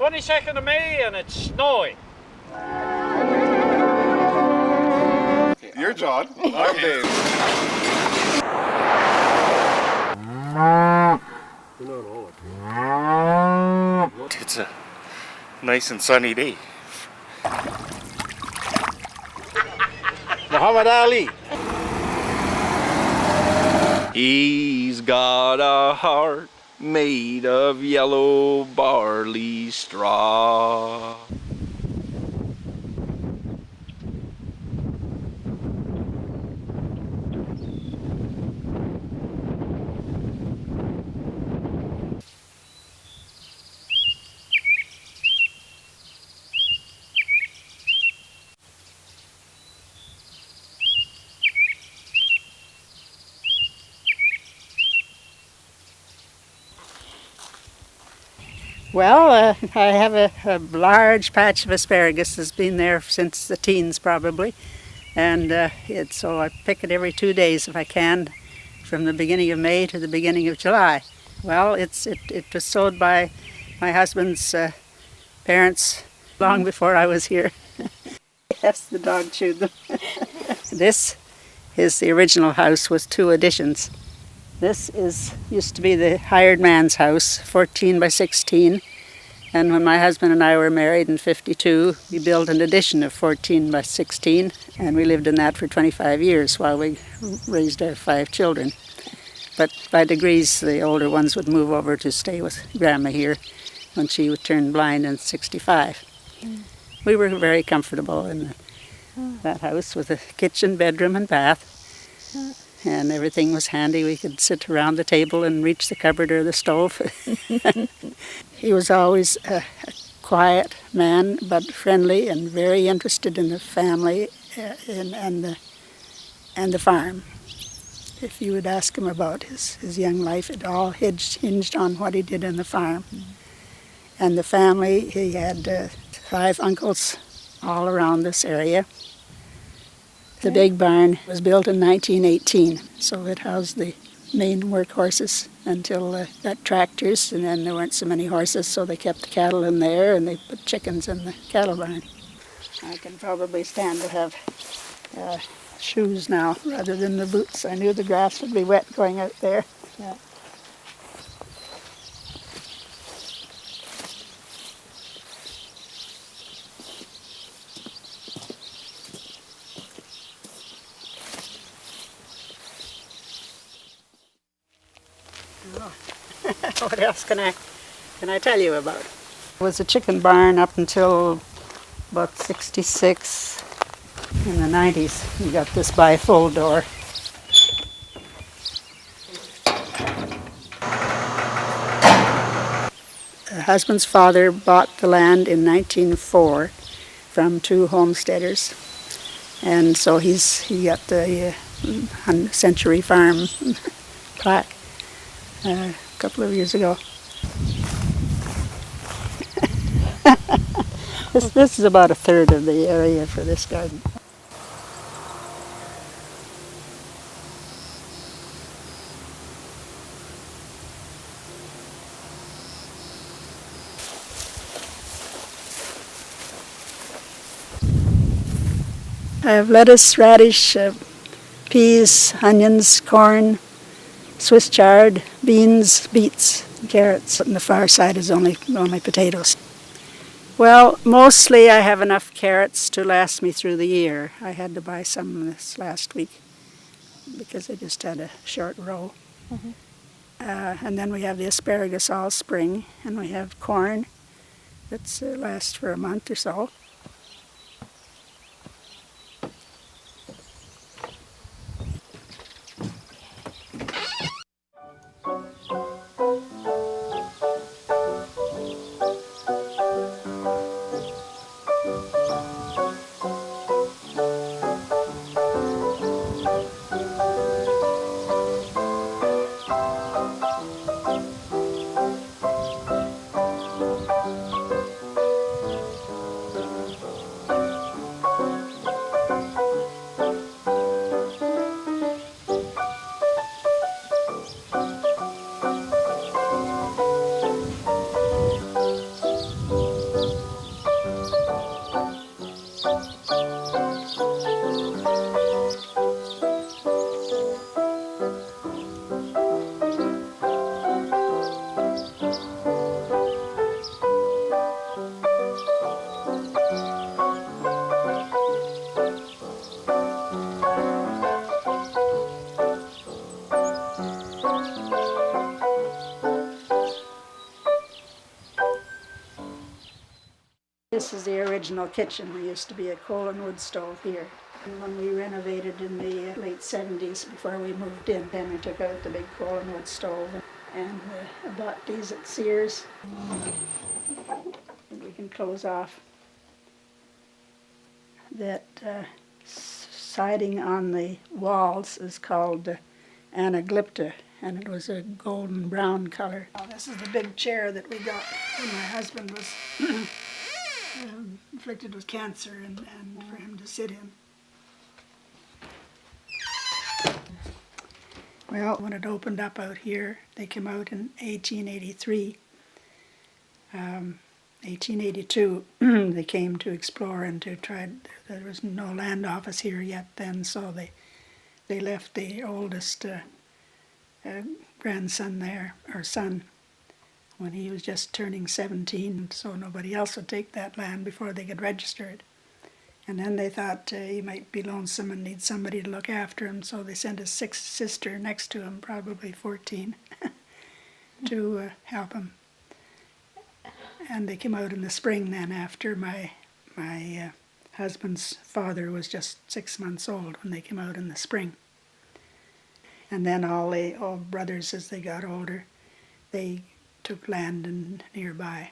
22nd of May and it's snowing. You're John. I'm Dave. It's a nice and sunny day. Muhammad Ali. He's got a heart made of yellow barley straw. Well, I have a large patch of asparagus that's been there since the teens probably, and so I pick it every 2 days if I can, from the beginning of May to the beginning of July. Well, it was sowed by my husband's parents long before I was here. Yes, the dog chewed them. This is the original house with 2 additions. This used to be the hired man's house, 14 by 16. And when my husband and I were married in 52, we built an addition of 14 by 16, and we lived in that for 25 years while we raised our 5 children. But by degrees, the older ones would move over to stay with Grandma here when she would turn blind in 65. We were very comfortable in that house with a kitchen, bedroom, and bath. And everything was handy. We could sit around the table and reach the cupboard or the stove. He was always a quiet man, but friendly and very interested in the family and the farm. If you would ask him about his young life, it all hinged on what he did in the farm. And the family, he had 5 uncles all around this area. The big barn was built in 1918, so it housed the main workhorses until they got tractors, and then there weren't so many horses, so they kept the cattle in there, and they put chickens in the cattle barn. I can probably stand to have shoes now rather than the boots. I knew the grass would be wet going out there. Yeah. What else can I tell you about? It was a chicken barn up until about 66. In the 90s, we got this bifold door. Her husband's father bought the land in 1904 from 2 homesteaders, and so he got the Century Farm plaque a couple of years ago. This is about 1/3 of the area for this garden. I have lettuce, radish, peas, onions, corn, Swiss chard, beans, beets, carrots. On the far side is only potatoes. Well, mostly I have enough carrots to last me through the year. I had to buy some this last week because I just had a short row. Mm-hmm. And then we have the asparagus all spring, and we have corn that's lasts for a month or so. This is the original kitchen. There used to be a coal and wood stove here. And when we renovated in the late 70s, before we moved in, then we took out the big coal and wood stove. And I bought these at Sears. We can close off. That siding on the walls is called anaglypta, and it was a golden brown color. Now, this is the big chair that we got when my husband was afflicted with cancer, and for him to sit in. Well, when it opened up out here, they came out in 1883. 1882, they came to explore and to try. There was no land office here yet then, so they left the oldest grandson there, or son, when he was just turning 17, so nobody else would take that land before they could register it. And then they thought he might be lonesome and need somebody to look after him, so they sent his sixth sister next to him, probably 14, to help him. And they came out in the spring then, after my husband's father was just 6 months old when they came out in the spring. And then all the old brothers, as they got older, they took land in nearby.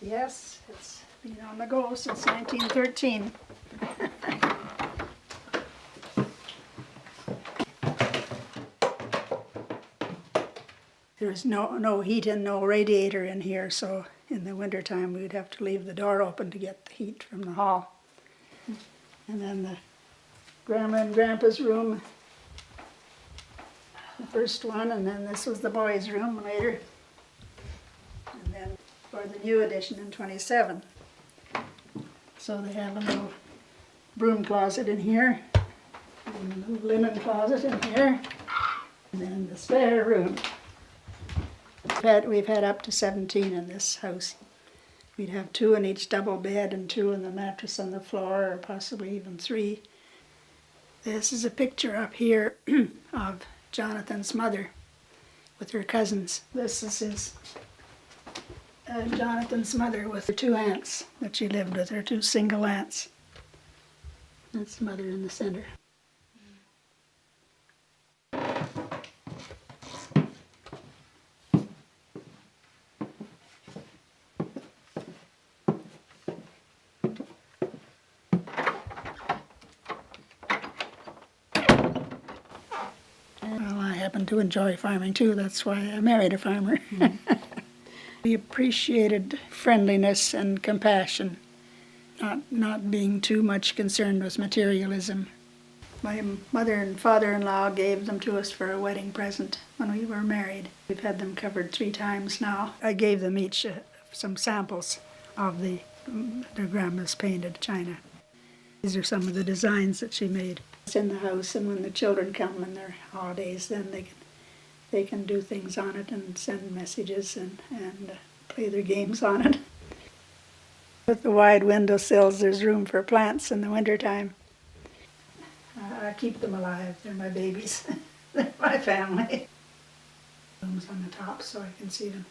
Yes, it's been on the go since 1913. There's no heat and no radiator in here, so in the wintertime we'd have to leave the door open to get the heat from the hall. And then the Grandma and Grandpa's room, the first one, and then this was the boys' room later. And then for the new addition in 27. So they have a little broom closet in here, and a little linen closet in here, and then the spare room. We've had up to 17 in this house. We'd have 2 in each double bed and 2 in the mattress on the floor, or possibly even 3. This is a picture up here of Jonathan's mother with her cousins. This is his Jonathan's mother with her 2 aunts that she lived with, her 2 single aunts. That's the mother in the center. Well, I happen to enjoy farming too. That's why I married a farmer. We appreciated friendliness and compassion, not being too much concerned with materialism. My mother and father-in-law gave them to us for a wedding present when we were married. We've had them covered 3 times now. I gave them each some samples of their grandma's painted china. These are some of the designs that she made. It's in the house, and when the children come on their holidays, then they can do things on it and send messages and play their games on it. With the wide windowsills, there's room for plants in the wintertime. I keep them alive. They're my babies. They're my family. Rooms on the top so I can see them.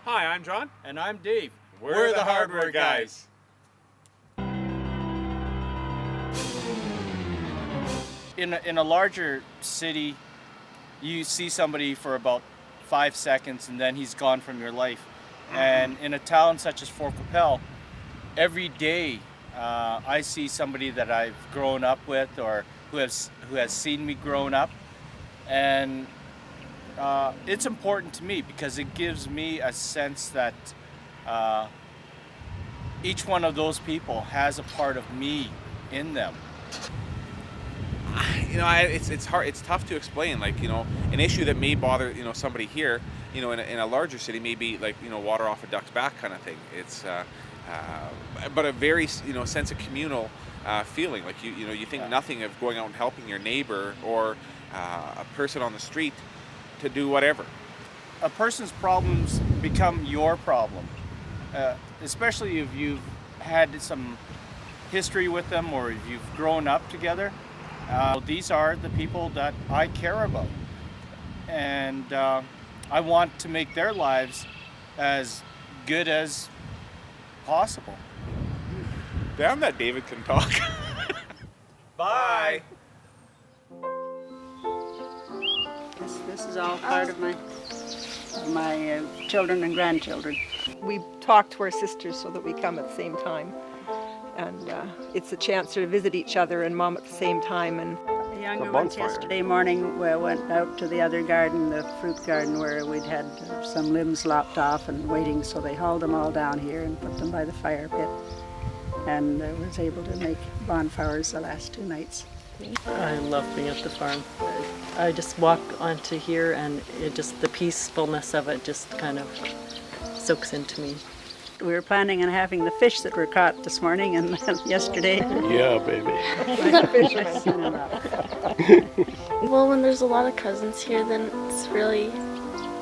Hi, I'm John. And I'm Dave. We're the hardware guys. In a larger city, you see somebody for about 5 seconds and then he's gone from your life. And in a town such as Fort Qu'Appelle, every day I see somebody that I've grown up with or who has seen me growing up. And it's important to me because it gives me a sense that each one of those people has a part of me in them. You know, it's hard. It's tough to explain. Like, you know, an issue that may bother somebody here, in a larger city, may be like water off a duck's back kind of thing. It's but a very sense of communal feeling. Like you think nothing of going out and helping your neighbor or a person on the street to do whatever. A person's problems become your problem, especially if you've had some history with them or if you've grown up together. These are the people that I care about. and I want to make their lives as good as possible. Damn, that David can talk. Bye. This is all part of my children and grandchildren. We talk to our sisters so that we come at the same time. And it's a chance to visit each other and mom at the same time. And The younger ones yesterday morning we went out to the other garden, the fruit garden, where we'd had some limbs lopped off and waiting, so they hauled them all down here and put them by the fire pit. And I was able to make bonfires the last 2 nights. I love being at the farm. I just walk onto here and it just, the peacefulness of it just kind of soaks into me. We were planning on having the fish that were caught this morning and yesterday. Yeah, baby. Well, when there's a lot of cousins here, then it's really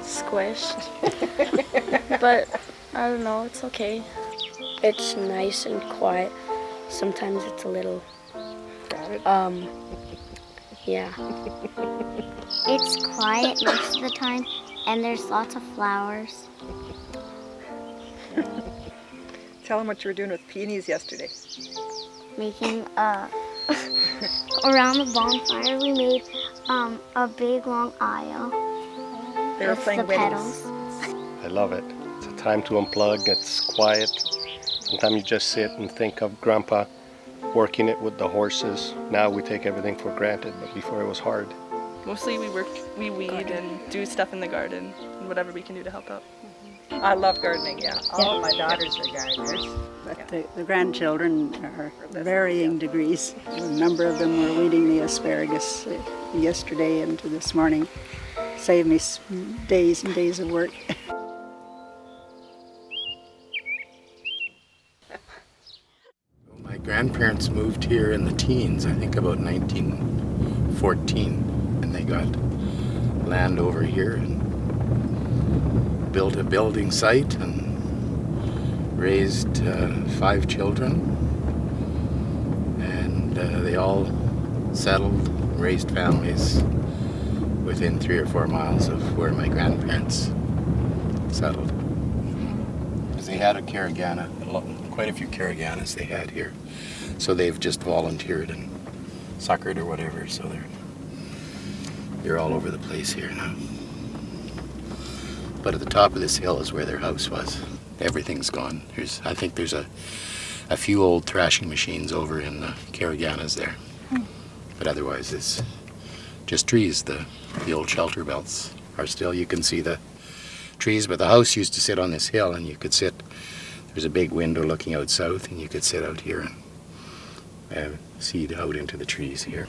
squished. But I don't know, it's okay. It's nice and quiet. Sometimes it's a little, yeah. It's quiet most of the time, and there's lots of flowers. tell them what you were doing with peonies yesterday. Making around the bonfire, we made a big long aisle. They were with playing the weddings. petals. I love it. It's a time to unplug. It's quiet. Sometimes you just sit and think of Grandpa working it with the horses. Now we take everything for granted, but before it was hard. Mostly we weed and do stuff in the garden and whatever we can do to help out. I love gardening, yeah. All of my daughters are gardeners, but the grandchildren are varying degrees. A number of them were weeding the asparagus yesterday into this morning. Saved me days and days of work. My grandparents moved here in the teens, I think about 1914, and they got land over here and built a building site and raised 5 children, and they all settled, raised families within 3 or 4 miles of where my grandparents settled. Because they had a Caragana, quite a few Caraganas they had here. So they've just volunteered and suckered or whatever, so they're all over the place here now. But at the top of this hill is where their house was. Everything's gone. I think there's a few old thrashing machines over in the Caraganas there. But otherwise it's just trees. The old shelter belts are still, you can see the trees, but the house used to sit on this hill and you could sit, there's a big window looking out south and you could sit out here and see out into the trees here.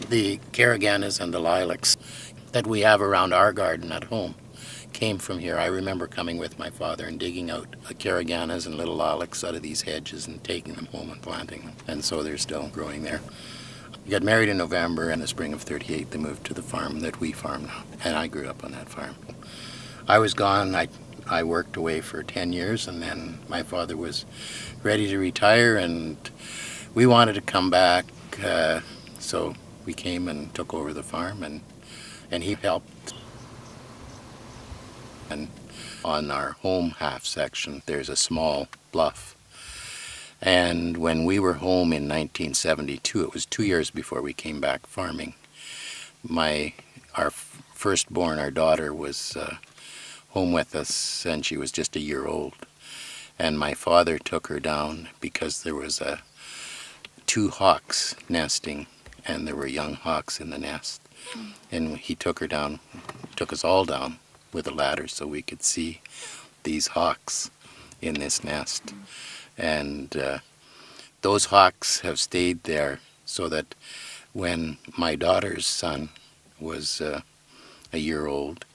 The Caraganas and the lilacs that we have around our garden at home came from here. I remember coming with my father and digging out Caraganas and little lilacs out of these hedges and taking them home and planting them. And so they're still growing there. We got married in November, and in the spring of '38 they moved to the farm that we farm now. And I grew up on that farm. I was gone. I worked away for 10 years, and then my father was ready to retire, and we wanted to come back. So we came and took over the farm, and he helped. And on our home half section, there's a small bluff. And when we were home in 1972, it was 2 years before we came back farming. Our firstborn, our daughter, was home with us, and she was just a year old. And my father took her down because there was 2 hawks nesting, and there were young hawks in the nest. And he took her down, took us all down with a ladder so we could see these hawks in this nest. And those hawks have stayed there so that when my daughter's son was a year old,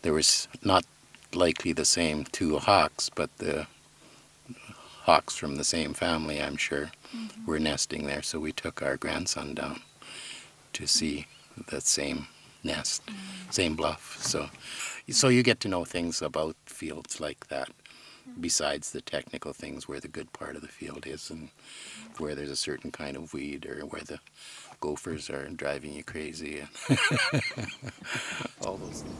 there was not likely the same 2 hawks, but the hawks from the same family, I'm sure, were nesting there. So we took our grandson down to see that same nest, same bluff. So you get to know things about fields like that, besides the technical things, where the good part of the field is and where there's a certain kind of weed or where the gophers are driving you crazy and all those things.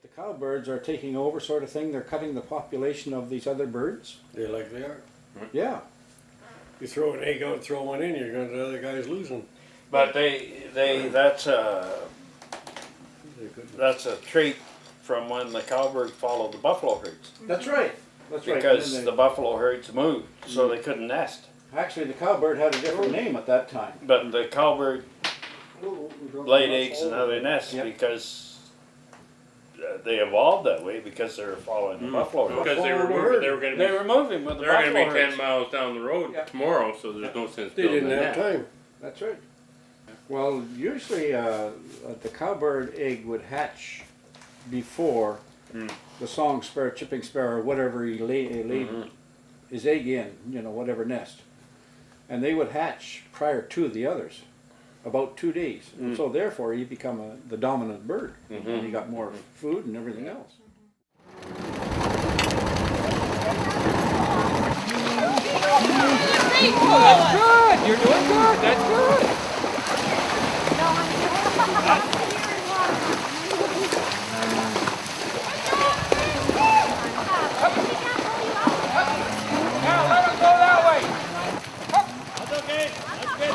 The cowbirds are taking over, sort of thing. They're cutting the population of these other birds. They likely are. Yeah. You throw an egg out, throw one in, you're going to the other guy's losing. But that's a trait from when the cowbird followed the buffalo herds. That's right. That's right. Because the buffalo herds moved, so they couldn't nest. Actually, the cowbird had a different name at that time. But the cowbird laid eggs and how they nest because they evolved that way because they were following the buffalo herds. Because they were moving with the They're going to be 10 miles down the road tomorrow, so there's no sense They building didn't have that. time. That's right. Well, usually the cowbird egg would hatch before the song sparrow, chipping sparrow, whatever he laid his egg in, whatever nest. And they would hatch prior to the others, about 2 days. And so therefore he become the dominant bird. And he got more food and everything else. Oh, that's good. You're doing good. That's good. Now let him go that way. That's okay. That's good.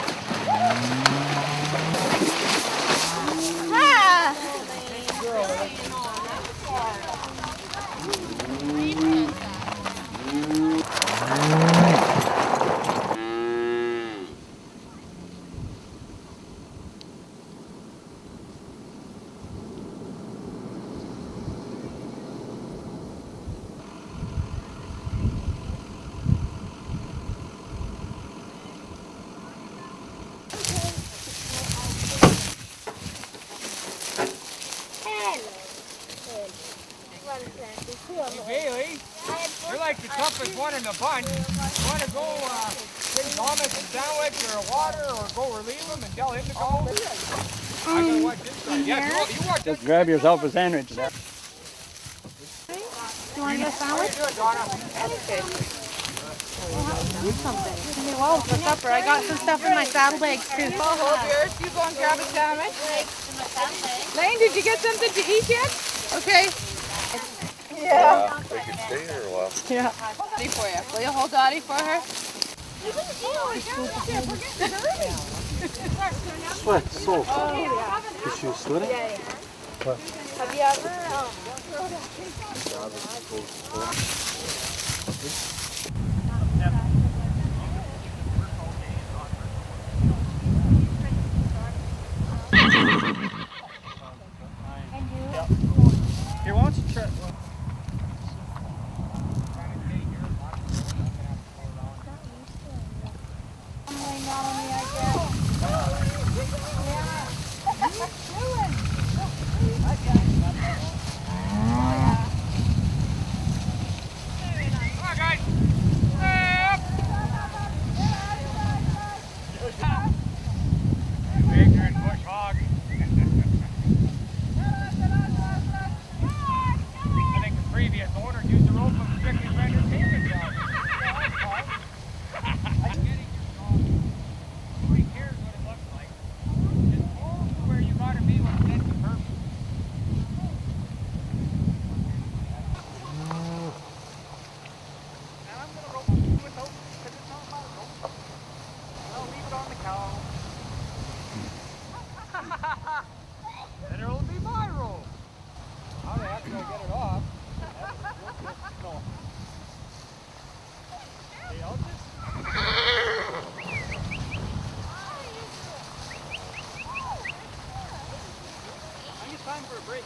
Bailey, you're like the toughest one in the bunch. You want to go give Thomas a sandwich or a water or go relieve him and tell him to go? I gotta watch this guy. Yeah, you watch this. Just grab yourself a sandwich there. You want to get a sandwich? Do it, Donna. Okay. Okay, well, for supper, I got some stuff in my saddlebags too. Hold yours. You go and grab a sandwich. Lane, did you get something to eat yet? Okay. Yeah. They can stay here a while. Yeah. Daddy for you. Will you hold Daddy for her? Sweat, so is she sweating? Yeah. What? Have you ever Here, why don't you try? then it'll be my roll. Now they have to go get it off. No. Hey, I'll just... I think it's time for a break.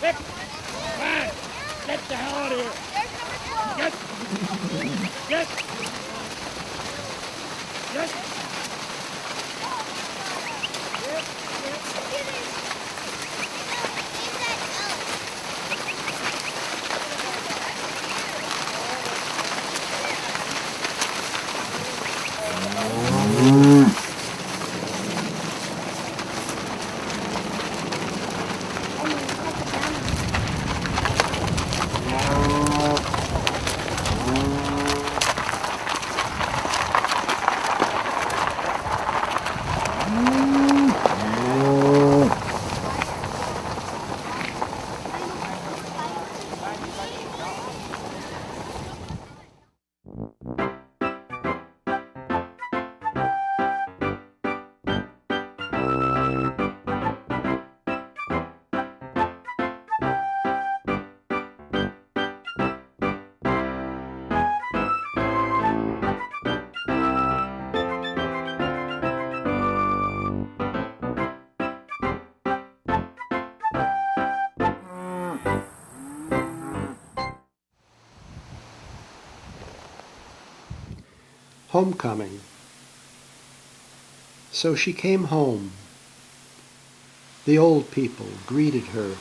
Vic, come on, get the hell out of here. Get. Homecoming. So she came home. The old people greeted her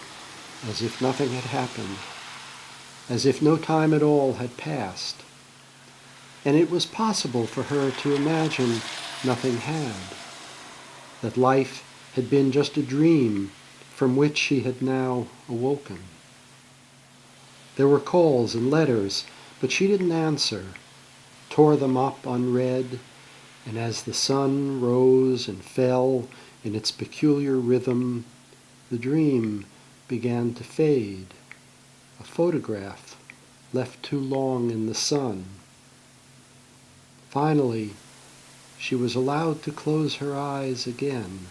as if nothing had happened, as if no time at all had passed. And it was possible for her to imagine nothing had, that life had been just a dream from which she had now awoken. There were calls and letters, but she didn't answer, tore them up unread, and as the sun rose and fell in its peculiar rhythm, the dream began to fade, a photograph left too long in the sun. Finally, she was allowed to close her eyes again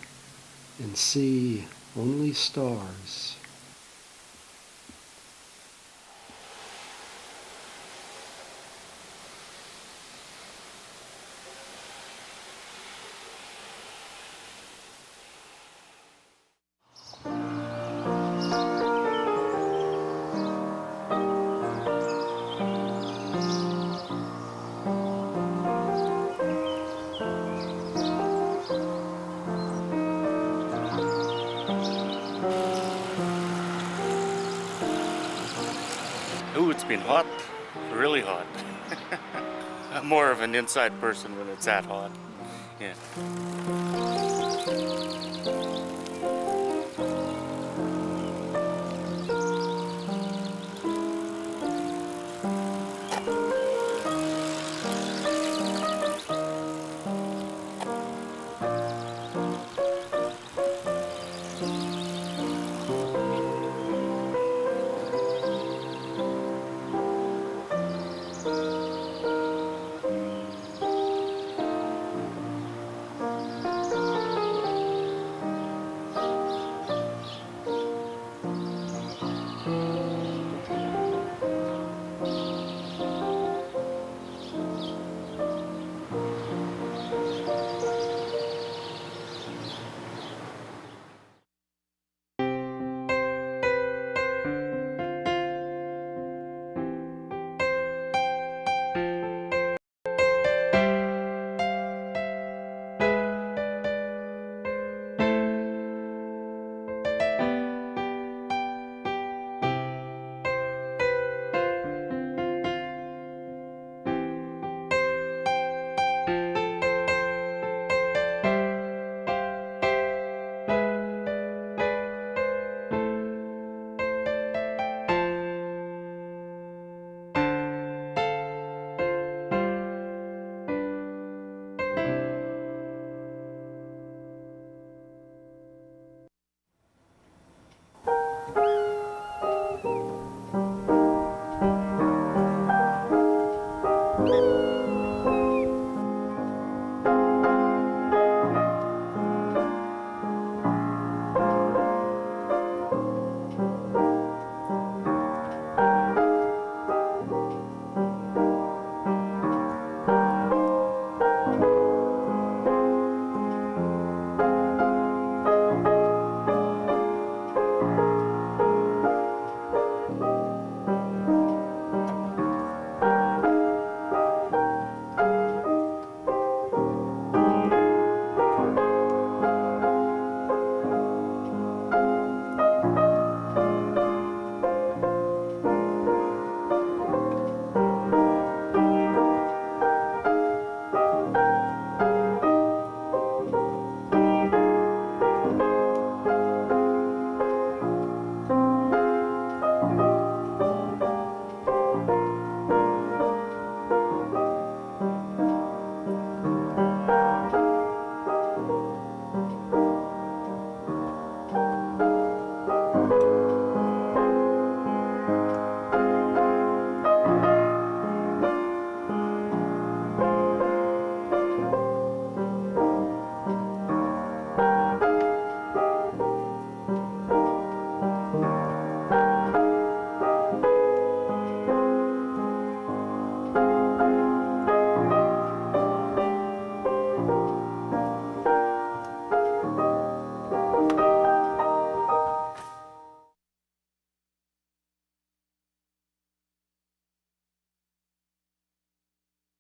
and see only stars. Ooh, it's been hot, really hot. I'm more of an inside person when it's that hot. Yeah.